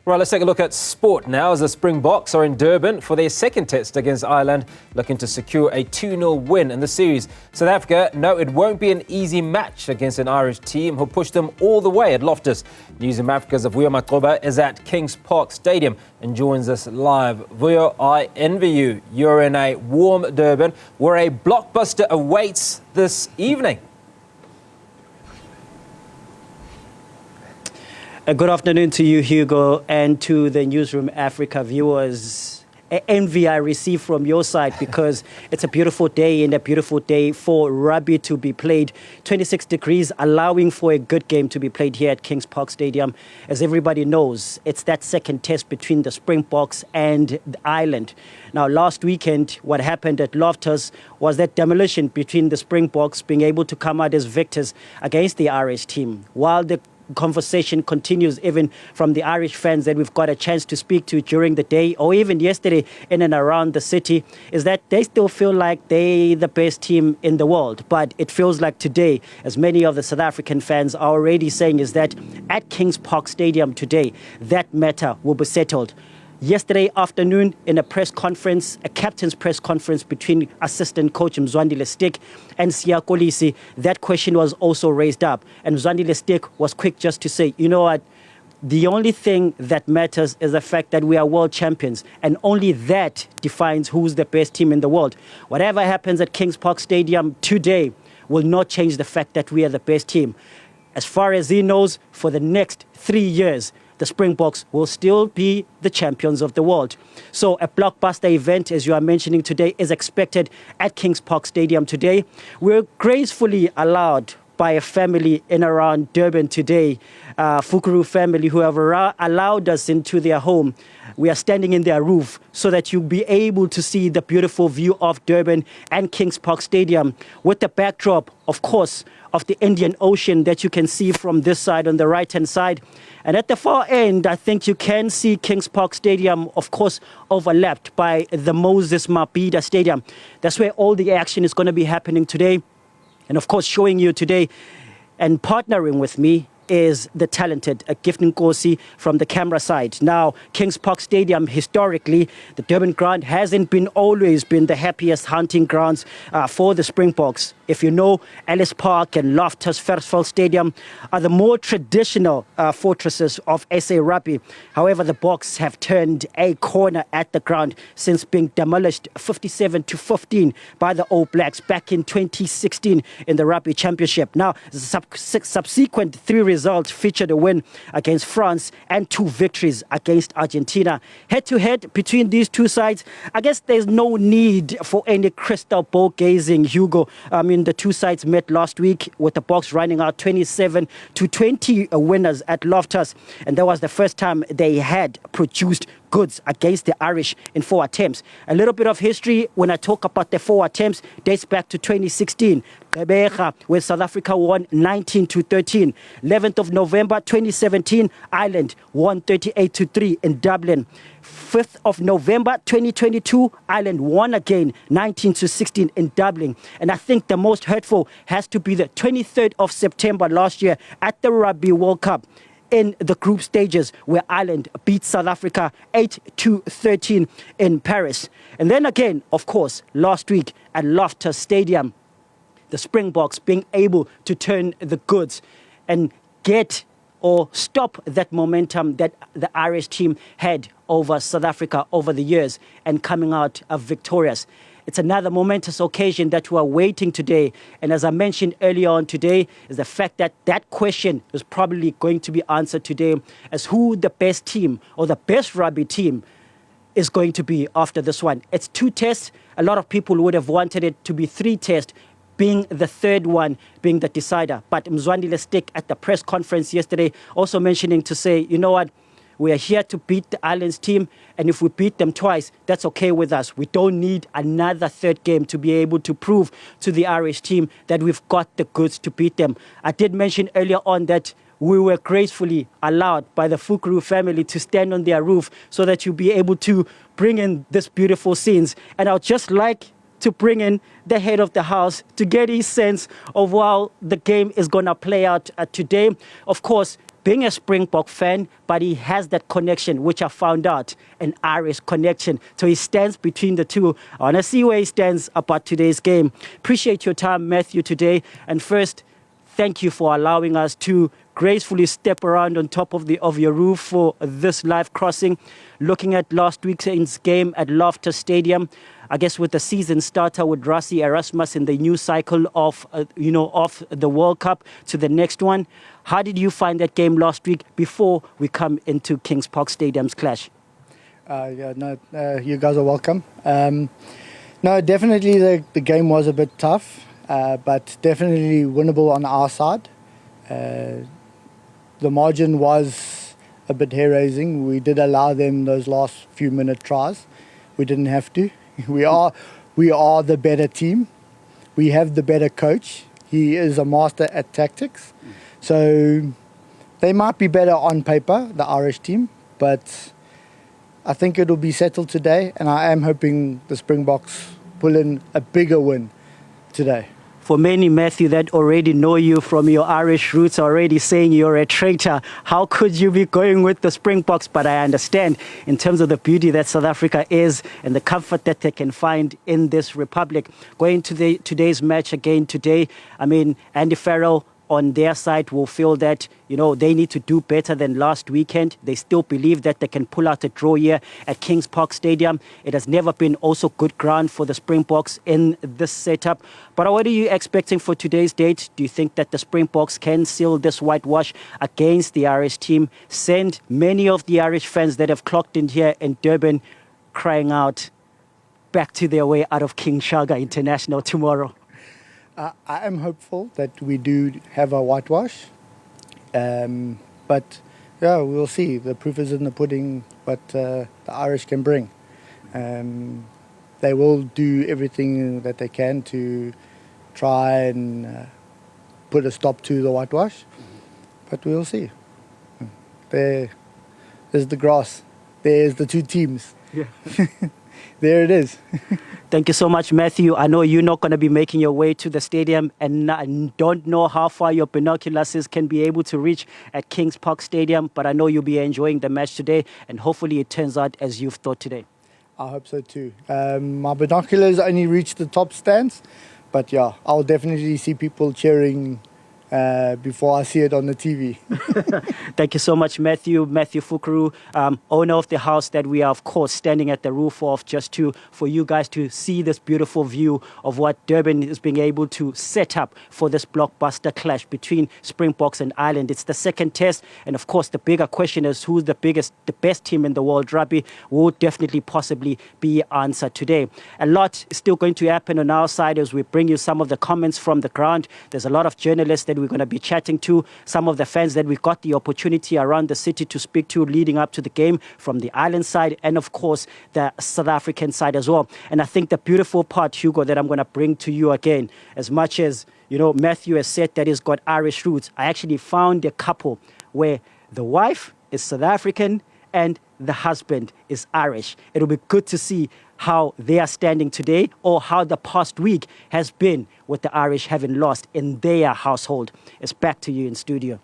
Right, let's take a look at sport now as the Springboks are in Durban for their second test against Ireland, looking to secure a 2-0 win in the series. South Africa know it won't be an easy match against an Irish team who pushed them all the way at Loftus. Newzroom Afrika's Vuyo Macoba is at Kings Park Stadium and joins us live. Vuyo, I envy you. You're in a warm Durban where a blockbuster awaits this evening. Good afternoon to you, Hugo, and to the Newzroom Afrika viewers. Envy I receive from your side because it's a beautiful day and a beautiful day for rugby to be played. 26 degrees, allowing for a good game to be played here at Kings Park Stadium. As everybody knows, it's that second test between the Springboks and Ireland. Now, last weekend, what happened at Loftus was that demolition between the Springboks being able to come out as victors against the Irish team, while the conversation continues even from the Irish fans that we've got a chance to speak to during the day or even yesterday in and around the city, is that they still feel like they're the best team in the world. But it feels like today, as many of the South African fans are already saying, is that at Kings Park Stadium today, that matter will be settled. Yesterday afternoon, in a press conference, a captain's press conference between assistant coach Mzwandile Stick and Siya Kolisi, that question was also raised up. And Mzwandile Stick was quick just to say, you know what, the only thing that matters is the fact that we are world champions, and only that defines who's the best team in the world. Whatever happens at Kings Park Stadium today will not change the fact that we are the best team. As far as he knows, for the next 3 years, the Springboks will still be the champions of the world. So a blockbuster event, as you are mentioning today, is expected at Kings Park Stadium today. We're gracefully allowed by a family in around Durban today, Fukuru family, who have allowed us into their home. We are standing in their roof so that you'll be able to see the beautiful view of Durban and Kings Park Stadium with the backdrop, of course, of the Indian Ocean that you can see from this side on the right-hand side. And at the far end, I think you can see Kings Park Stadium, of course, overlapped by the Moses Mabhida Stadium. That's where all the action is going to be happening today. And of course, showing you today and partnering with me is the talented Gift Nkosi from the camera side. Now, Kings Park Stadium, historically, the Durban ground hasn't always been the happiest hunting grounds for the Springboks. If you know, Ellis Park and Loftus Versfeld Stadium are the more traditional fortresses of SA Rugby. However, the Boks have turned a corner at the ground since being demolished 57-15 by the All Blacks back in 2016 in the Rugby Championship. Now, the subsequent 3 results featured a win against France and 2 victories against Argentina. Head-to-head between these two sides, I guess there's no need for any crystal ball gazing, Hugo. I mean, the two sides met last week with the Boks running out 27-20 winners at Loftus. And that was the first time they had produced goods against the Irish in 4 attempts. A little bit of history when I talk about the 4 attempts dates back to 2016. Where South Africa won 19-13. 11th of November 2017, Ireland won 38-3 in Dublin. 5th of November 2022, Ireland won again 19-16 in Dublin. And I think the most hurtful has to be the 23rd of September last year at the Rugby World Cup in the group stages, where Ireland beat South Africa 8-13 in Paris. And then again, of course, last week at Loftus Stadium, the Springboks being able to turn the goods and get or stop that momentum that the Irish team had over South Africa over the years and coming out victorious. It's another momentous occasion that we are waiting today. And as I mentioned earlier on today, is the fact that that question is probably going to be answered today as who the best team or the best rugby team is going to be after this one. It's 2 tests. A lot of people would have wanted it to be 3 tests, being the third one being the decider. But Mzwandile Stick at the press conference yesterday also mentioning to say, you know what, we are here to beat the Islands team, and if we beat them twice, that's okay with us. We don't need another 3rd game to be able to prove to the Irish team that we've got the goods to beat them. I did mention earlier on that we were gracefully allowed by the Fukuru family to stand on their roof so that you'll be able to bring in this beautiful scenes. And I would just like to bring in the head of the house to get his sense of how the game is going to play out today. Of course, being a Springbok fan, but he has that connection, which I found out, an Irish connection. So he stands between the two. I want to see where he stands about today's game. Appreciate your time, Matthew, today. And first, thank you for allowing us to gracefully step around on top of your roof for this live crossing. Looking at last weekend's game at Loftus Stadium, I guess with the season starter with Rassie Erasmus in the new cycle of the World Cup to the next one. How did you find that game last week before we come into Kings Park Stadium's clash? You guys are welcome. No, definitely the game was a bit tough, but definitely winnable on our side. The margin was a bit hair-raising. We did allow them those last few minute tries. We didn't have to. We are the better team. We have the better coach. He is a master at tactics. So they might be better on paper, the Irish team, but I think it'll be settled today, and I am hoping the Springboks pull in a bigger win today. For many, Matthew, that already know you from your Irish roots, already saying you're a traitor. How could you be going with the Springboks? But I understand in terms of the beauty that South Africa is and the comfort that they can find in this republic. Going to today's match again today, I mean, Andy Farrell on their side will feel that, they need to do better than last weekend. They still believe that they can pull out a draw here at Kings Park Stadium. It has never been also good ground for the Springboks in this setup. But what are you expecting for today's date? Do you think that the Springboks can seal this whitewash against the Irish team? Send many of the Irish fans that have clocked in here in Durban crying out back to their way out of King Shaka International tomorrow? I am hopeful that we do have a whitewash, but yeah, we'll see. The proof is in the pudding what the Irish can bring. They will do everything that they can to try and put a stop to the whitewash, but we'll see. There's the grass. There's the two teams. Yeah. There it is. Thank you so much, Matthew. I know you're not going to be making your way to the stadium, and I don't know how far your binoculars can be able to reach at Kings Park Stadium, but I know you'll be enjoying the match today, and hopefully it turns out as you've thought today. I hope so too. My binoculars only reach the top stands, but yeah, I'll definitely see people cheering before I see it on the TV. Thank you so much, Matthew. Matthew Fukuru, owner of the house that we are, of course, standing at the roof of, just for you guys to see this beautiful view of what Durban is being able to set up for this blockbuster clash between Springboks and Ireland. It's the second test, and of course, the bigger question is who's the best team in the world rugby will definitely possibly be answered today. A lot is still going to happen on our side as we bring you some of the comments from the ground. There's a lot of journalists that we're going to be chatting to, some of the fans that we got the opportunity around the city to speak to leading up to the game from the island side and, of course, the South African side as well. And I think the beautiful part, Hugo, that I'm going to bring to you again, as much as, Matthew has said that he's got Irish roots, I actually found a couple where the wife is South African and the husband is Irish. It'll be good to see how they are standing today or how the past week has been with the Irish having lost in their household. It's back to you in studio.